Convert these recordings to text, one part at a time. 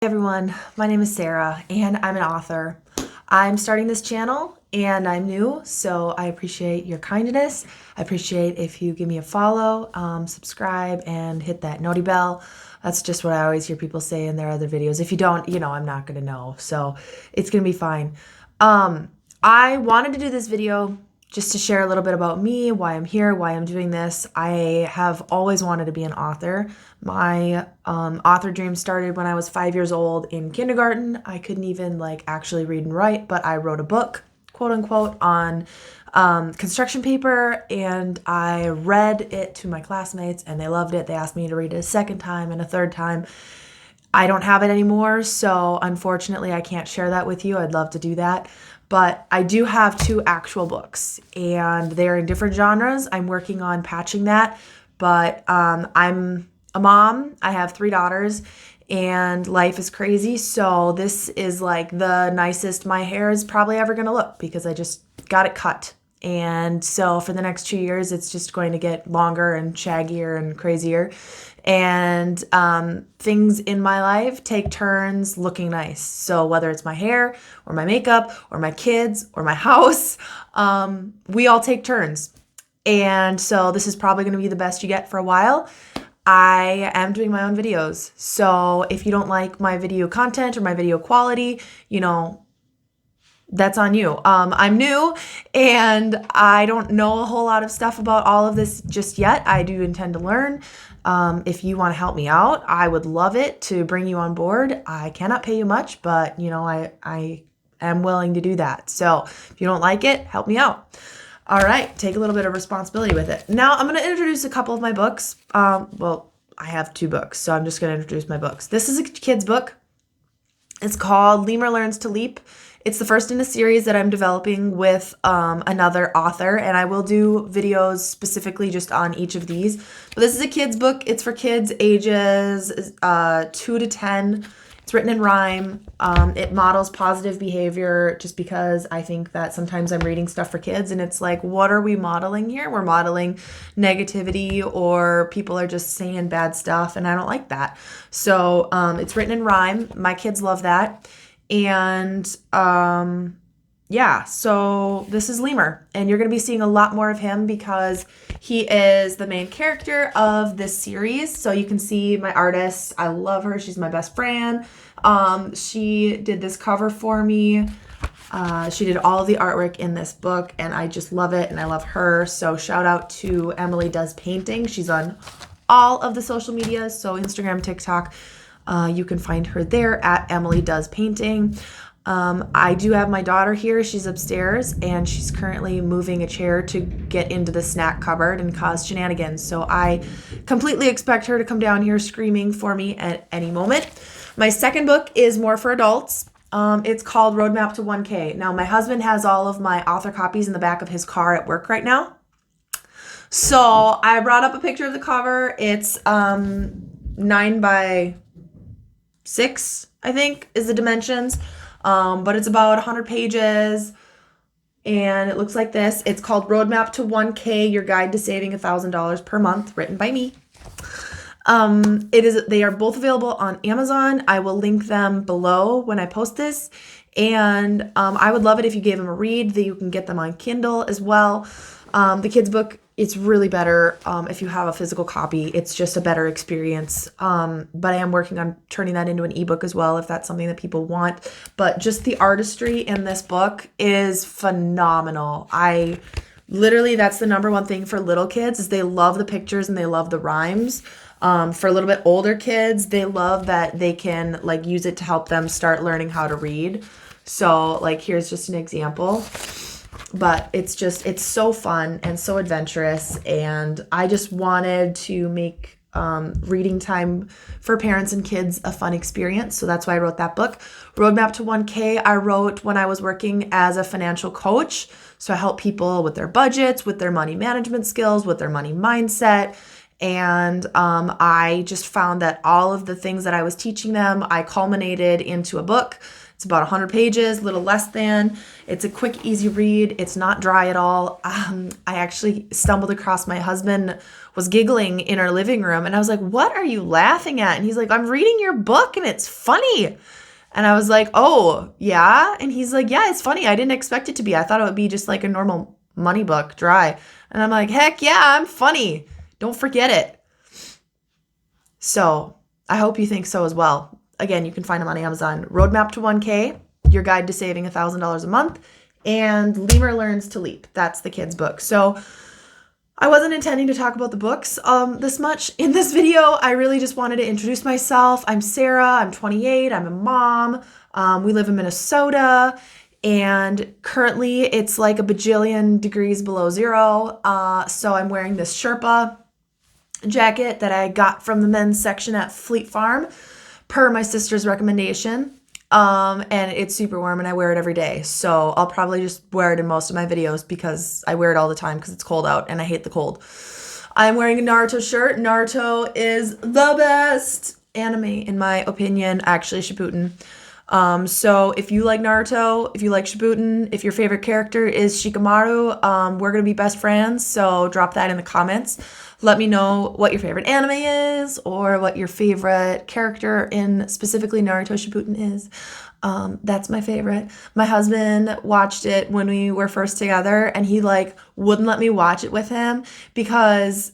everyone, my name is Sarah and I'm an author. I'm starting this channel and I'm new, so I appreciate your kindness. I appreciate if you give me a follow, subscribe, and hit that noti bell. That's just what I always hear people say in their other videos. If you don't, I'm not gonna know, so it's gonna be fine. I wanted to do this video just to share a little bit about me, why I'm here, why I'm doing this. I have always wanted to be an author. My author dream started when I was 5 years old in kindergarten. I couldn't even actually read and write, but I wrote a book, quote unquote, on construction paper, and I read it to my classmates and they loved it. They asked me to read it a second time and a third time. I don't have it anymore, so unfortunately I can't share that with you. I'd love to do that. But I do have 2 actual books, and they're in different genres. I'm working on patching that, but I'm a mom. I have 3 daughters, and life is crazy. So this is the nicest my hair is probably ever going to look because I just got it cut. And so for the next 2 years, it's just going to get longer and shaggier and crazier. And things in my life take turns looking nice. So whether it's my hair or my makeup or my kids or my house, we all take turns. And so this is probably going to be the best you get for a while. I am doing my own videos. So if you don't like my video content or my video quality, that's on you. I'm new and I don't know a whole lot of stuff about all of this just yet. I do intend to learn. If you want to help me out, I would love it to bring you on board. I cannot pay you much, but I am willing to do that. So if you don't like it, help me out. All right, take a little bit of responsibility with it. Now I'm going to introduce a couple of my books. Well, I have 2 books, so I'm just going to introduce my books. This is a kid's book. It's called Lemur Learns to Leap. It's the first in a series that I'm developing with another author, and I will do videos specifically just on each of these. But this is a kid's book. It's for kids ages 2 to 10. It's written in rhyme. It models positive behavior just because I think that sometimes I'm reading stuff for kids and it's what are we modeling here? We're modeling negativity or people are just saying bad stuff, and I don't like that. So it's written in rhyme. My kids love that. And yeah, so this is Lemur, and you're going to be seeing a lot more of him because he is the main character of this series. So you can see my artist. I love her. She's my best friend. She did this cover for me. She did all of the artwork in this book, and I just love it, and I love her. So shout out to Emily Does Painting. She's on all of the social medias, so Instagram, TikTok. You can find her there at Emily Does Painting. I do have my daughter here. She's upstairs and she's currently moving a chair to get into the snack cupboard and cause shenanigans. So I completely expect her to come down here screaming for me at any moment. My second book is more for adults. It's called Roadmap to 1K. Now my husband has all of my author copies in the back of his car at work right now. So I brought up a picture of the cover. It's 9 by 6, I think, is the dimensions. But it's about 100 pages, and it looks like this. It's called Roadmap to 1K, Your Guide to Saving $1,000 per Month, written by me. They are both available on Amazon. I will link them below when I post this. And I would love it if you gave them a read. That you can get them on Kindle as well. The kids' book, it's really better if you have a physical copy. It's just a better experience. But I am working on turning that into an ebook as well if that's something that people want. But just the artistry in this book is phenomenal. That's the number one thing for little kids is they love the pictures and they love the rhymes. For a little bit older kids, they love that they can use it to help them start learning how to read. So here's just an example. But it's so fun and so adventurous, and I just wanted to make reading time for parents and kids a fun experience. So that's why I wrote that book. Roadmap to 1K I wrote when I was working as a financial coach. So I help people with their budgets, with their money management skills, with their money mindset. And I just found that all of the things that I was teaching them, I culminated into a book It's about 100 pages, a little less than. It's a quick, easy read. It's not dry at all. I actually stumbled across my husband was giggling in our living room, and I was like, what are you laughing at? And he's like, I'm reading your book and it's funny. And I was like, oh, yeah? And he's like, yeah, it's funny. I didn't expect it to be. I thought it would be just like a normal money book, dry. And I'm like, heck yeah, I'm funny. Don't forget it. So I hope you think so as well. Again, you can find them on Amazon. Roadmap to 1K, Your Guide to Saving $1,000 a Month, and Lemur Learns to Leap. That's the kids' book. So I wasn't intending to talk about the books this much in this video. I really just wanted to introduce myself. I'm Sarah. I'm 28. I'm a mom. We live in Minnesota, and currently it's like a bajillion degrees below zero. So I'm wearing this Sherpa jacket that I got from the men's section at Fleet Farm per my sister's recommendation. And it's super warm and I wear it every day. So I'll probably just wear it in most of my videos because I wear it all the time because it's cold out and I hate the cold. I'm wearing a Naruto shirt. Naruto is the best anime in my opinion, actually Shippuden. So if you like Naruto, if you like Shippuden, if your favorite character is Shikamaru, we're going to be best friends. So drop that in the comments. Let me know what your favorite anime is or what your favorite character in specifically Naruto Shippuden is. That's my favorite. My husband watched it when we were first together and he like wouldn't let me watch it with him because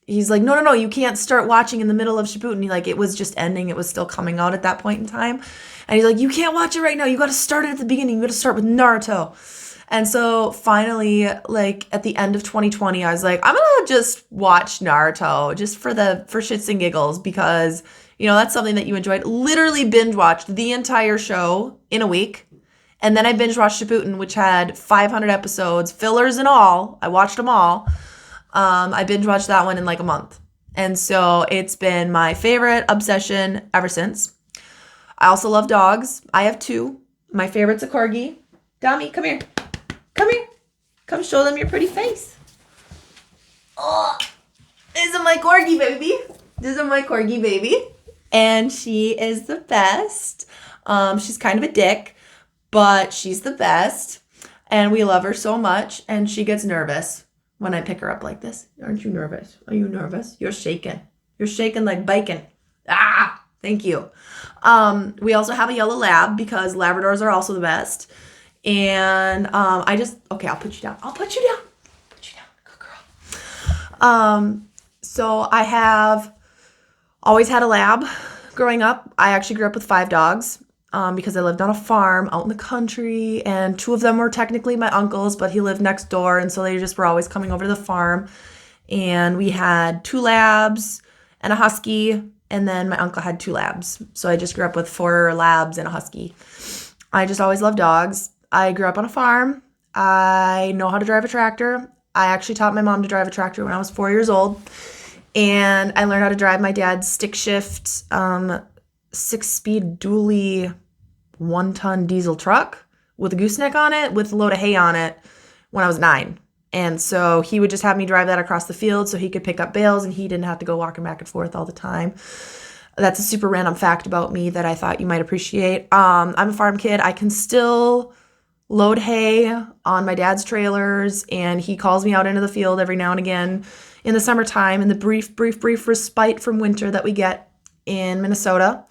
he's like, no, you can't start watching in the middle of Shippuden. It was just ending. It was still coming out at that point in time. And he's like, you can't watch it right now. You got to start it at the beginning. You got to start with Naruto. And so finally, at the end of 2020, I was like, I'm going to just watch Naruto just for shits and giggles because, that's something that you enjoyed. Literally binge watched the entire show in a week. And then I binge watched Shippuden, which had 500 episodes, fillers and all. I watched them all. I binge watched that one in a month. And so it's been my favorite obsession ever since. I also love dogs. I have 2. My favorite's a Corgi. Dami, come here. Come here. Come show them your pretty face. Oh, this is my Corgi baby. And she is the best. She's kind of a dick, but she's the best. And we love her so much. And she gets nervous when I pick her up like this. Aren't you nervous? Are you nervous? You're shaking. You're shaking like bacon. Ah, thank you. We also have a yellow lab because Labradors are also the best. And I'll put you down. Put you down. Good girl. So I have always had a lab growing up. I actually grew up with 5 dogs because I lived on a farm out in the country, and 2 of them were technically my uncle's, but he lived next door, and so they just were always coming over to the farm. And we had 2 labs and a husky, and then my uncle had 2 labs. So I just grew up with 4 labs and a husky. I just always loved dogs. I grew up on a farm. I know how to drive a tractor. I actually taught my mom to drive a tractor when I was 4 years old. And I learned how to drive my dad's stick shift 6-speed dually 1-ton diesel truck with a gooseneck on it with a load of hay on it when I was 9. And so he would just have me drive that across the field so he could pick up bales and he didn't have to go walking back and forth all the time. That's a super random fact about me that I thought you might appreciate. I'm a farm kid. I can still load hay on my dad's trailers, and he calls me out into the field every now and again in the summertime in the brief respite from winter that we get in Minnesota.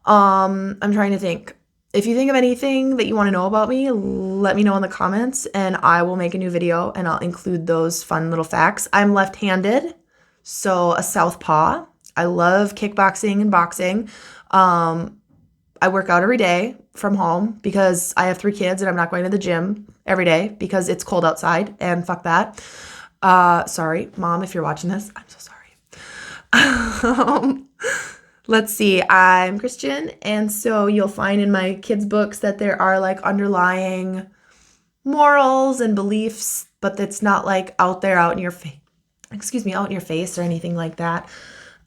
I'm trying to think. If you think of anything that you want to know about me, let me know in the comments and I will make a new video and I'll include those fun little facts. I'm left-handed, so a southpaw. I love kickboxing and boxing. I work out every day from home because I have 3 kids and I'm not going to the gym every day because it's cold outside and fuck that. Sorry, Mom, if you're watching this, I'm so sorry. Let's see, I'm Christian, and so you'll find in my kids' books that there are underlying morals and beliefs, but it's not out in your face or anything like that.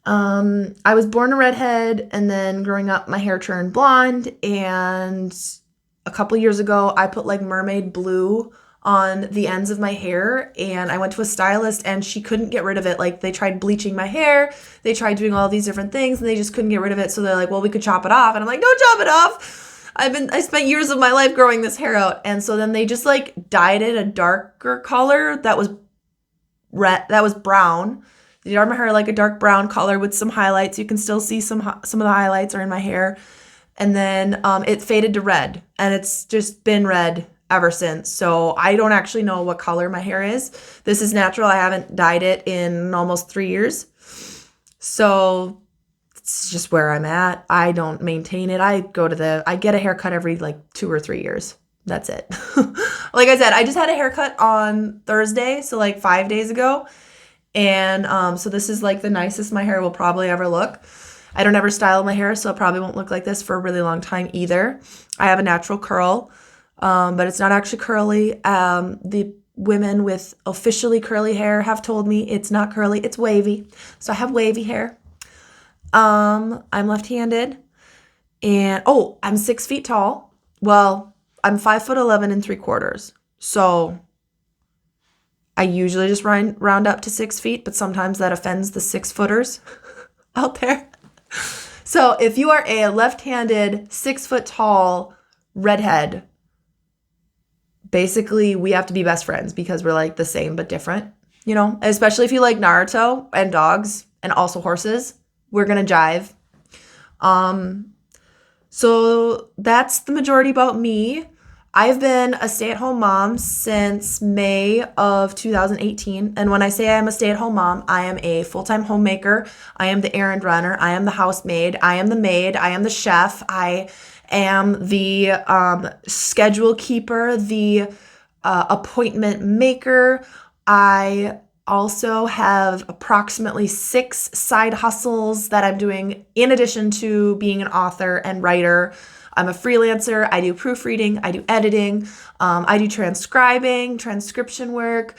I was born a redhead, and then growing up, my hair turned blonde, and a couple years ago, I put mermaid blue on the ends of my hair, and I went to a stylist and she couldn't get rid of it. Like, they tried bleaching my hair, they tried doing all these different things, and they just couldn't get rid of it. So they're like, well, we could chop it off. And I'm like, don't chop it off. I spent years of my life growing this hair out. And so then they just like dyed it a darker color that was brown. They dyed my hair like a dark brown color with some highlights. You can still see some of the highlights are in my hair. And then it faded to red, and it's just been red ever since. So I don't actually know what color my hair is. This is natural. I haven't dyed it in almost 3 years. So it's just where I'm at. I don't maintain it. I get a haircut every like 2 or 3 years. That's it. Like I said, I just had a haircut on Thursday, so like 5 days ago. And so this is like the nicest my hair will probably ever look. I don't ever style my hair, so it probably won't look like this for a really long time either. I have a natural curl, but it's not actually curly. The women with officially curly hair have told me it's not curly, it's wavy. So I have wavy hair. I'm left-handed, and I'm 6 feet tall. Well, I'm 5'11" 3/4. So I usually just round up to 6 feet, but sometimes that offends the 6-footers out there. So if you are a left-handed, 6 foot tall redhead, basically we have to be best friends because we're like the same but different, you know, especially if you like Naruto and dogs and also horses, we're going to jive. So that's the majority about me. I've been a stay-at-home mom since May of 2018. And when I say I'm a stay-at-home mom, I am a full-time homemaker. I am the errand runner. I am the housemaid. I am the maid. I am the chef. I am the schedule keeper, the appointment maker. I also have approximately 6 side hustles that I'm doing in addition to being an author and writer. I'm a freelancer. I do proofreading. I do editing. I do transcription work.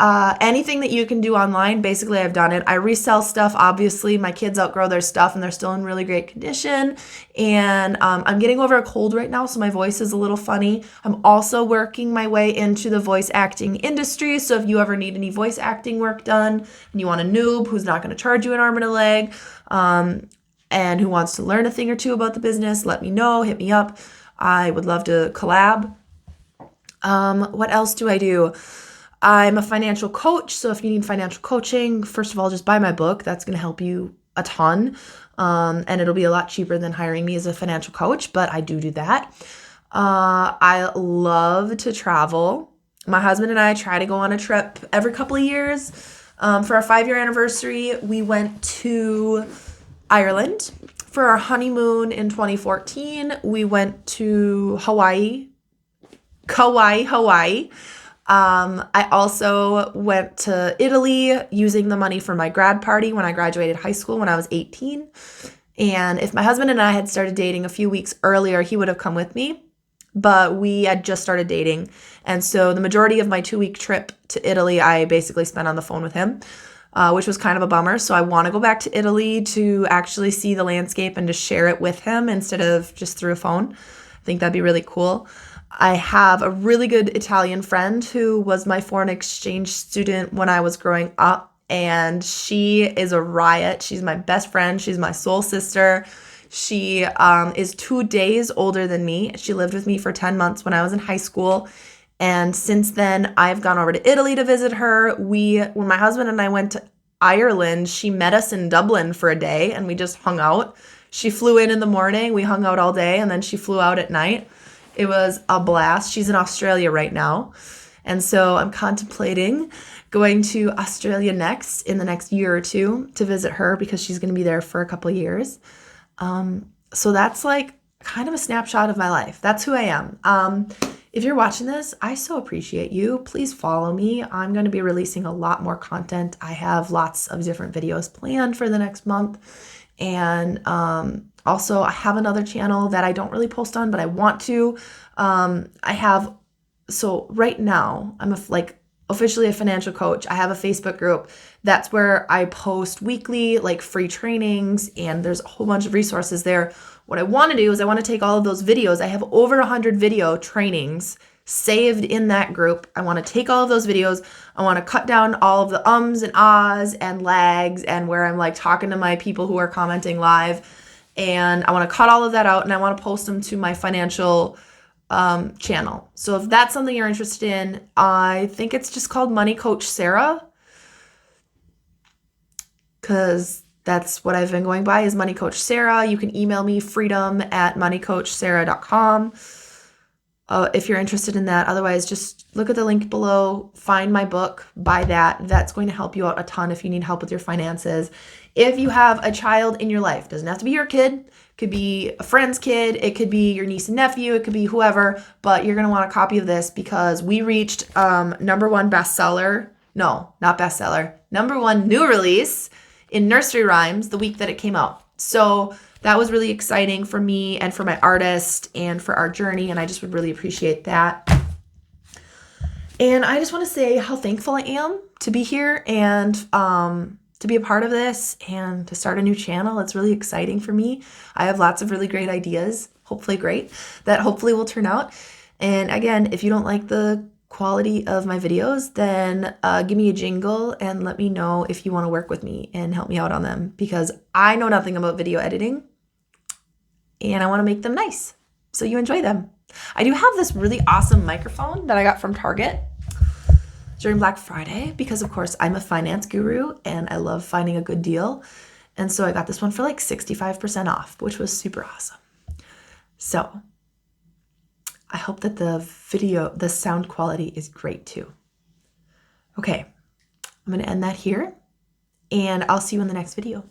Anything that you can do online, basically I've done it. I resell stuff. Obviously, my kids outgrow their stuff and they're still in really great condition. And I'm getting over a cold right now, so my voice is a little funny. I'm also working my way into the voice acting industry. So if you ever need any voice acting work done and you want a noob who's not going to charge you an arm and a leg, and who wants to learn a thing or two about the business, let me know, hit me up. I would love to collab. What else do I do? I'm a financial coach, so if you need financial coaching, first of all, just buy my book. That's going to help you a ton, and it'll be a lot cheaper than hiring me as a financial coach, but I do that. I love to travel. My husband and I try to go on a trip every couple of years. For our 5-year anniversary, we went to Ireland. For our honeymoon in 2014, we went to Hawaii. I also went to Italy using the money for my grad party when I graduated high school when I was 18. And if my husband and I had started dating a few weeks earlier, he would have come with me. But we had just started dating. And so the majority of my 2-week trip to Italy, I basically spent on the phone with him. Which was kind of a bummer. So I want to go back to Italy to actually see the landscape and to share it with him instead of just through a phone. I think that'd be really cool. I have a really good Italian friend who was my foreign exchange student when I was growing up, and she is a riot. She's my best friend. She's my soul sister. She is 2 days older than me. She lived with me for 10 months when I was in high school. And since then, I've gone over to Italy to visit her. When my husband and I went to Ireland, she met us in Dublin for a day, and we just hung out. She flew in the morning, we hung out all day, and then she flew out at night. It was a blast. She's in Australia right now. And so I'm contemplating going to Australia in the next year or two to visit her because she's going to be there for a couple of years. So that's like kind of a snapshot of my life. That's who I am. If you're watching this, I so appreciate you. Please follow me. I'm going to be releasing a lot more content. I have lots of different videos planned for the next month. And also, I have another channel that I don't really post on, but I want to. So right now, I'm officially a financial coach. I have a Facebook group. That's where I post weekly, like free trainings, and there's a whole bunch of resources there. What I want to do is I want to take all of those videos. I have over 100 video trainings saved in that group. I want to take all of those videos. I want to cut down all of the ums and ahs and lags and where I'm like talking to my people who are commenting live. And I want to cut all of that out, and I want to post them to my financial channel. So if that's something you're interested in, I think it's just called Money Coach Sarah, because that's what I've been going by, is Money Coach Sarah. You can email me freedom@moneycoachsarah.com if you're interested in that. Otherwise, just look at the link below, find my book, buy that. That's going to help you out a ton if you need help with your finances. If you have a child in your life, doesn't have to be your kid, could be a friend's kid, it could be your niece and nephew, it could be whoever, but you're going to want a copy of this because we reached #1 bestseller. No, not bestseller. #1 new release in nursery rhymes the week that it came out. So that was really exciting for me and for my artist and for our journey, and I just would really appreciate that. And I just want to say how thankful I am to be here and to be a part of this and to start a new channel. It's really exciting for me. I have lots of really great ideas, hopefully great, that hopefully will turn out. And again, if you don't like the quality of my videos, then give me a jingle and let me know if you want to work with me and help me out on them, because I know nothing about video editing and I want to make them nice so you enjoy them. I do have this really awesome microphone that I got from Target during Black Friday because, of course, I'm a finance guru and I love finding a good deal. And so I got this one for like 65% off, which was super awesome. So I hope that the sound quality is great too. Okay, I'm going to end that here and I'll see you in the next video.